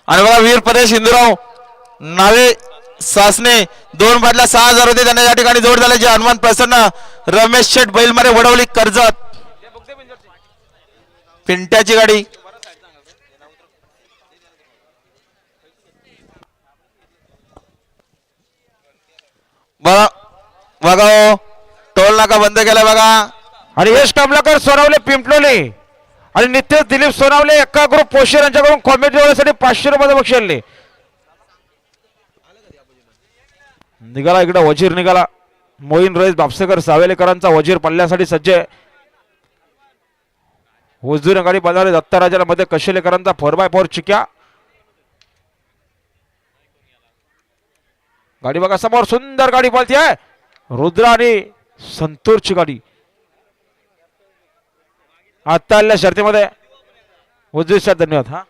आणि बघा वीर प्रदेश हिंदूराव नावे सासने 2 बाटल्या 6000 होते त्यांना या ठिकाणी जोड झाले. जे हनुमान प्रसन्न रमेश शेठ बैलमारे वडवली कर्जत पिंट्याची गाडी बघा बघा टोल नाका बंद केला बघा. आणि यश कमलाकर सोनावले पिंपलोली आणि नितेश दिलीप सोनावले एका ग्रुप पोषर यांच्याकडून कॉमेडी जोडण्यासाठी 500 रुपये बक्षीस आणले. निघाला इकडे वजीर निघाला. मोईन रईस बापसेकर सावेलेकरांचा वजीर पल्ल्यासाठी सज्ज आहे. वजीर गाडी बजावली दत्ताराजाला मध्ये कशेलेकरांचा 4x4 चिक्या. गाडी बघा समोर सुंदर गाडी पळती आहे. रुद्रा आणि संतूरची गाडी आता आलेल्या शर्तीमध्ये वजीर साहेब धन्यवाद. हा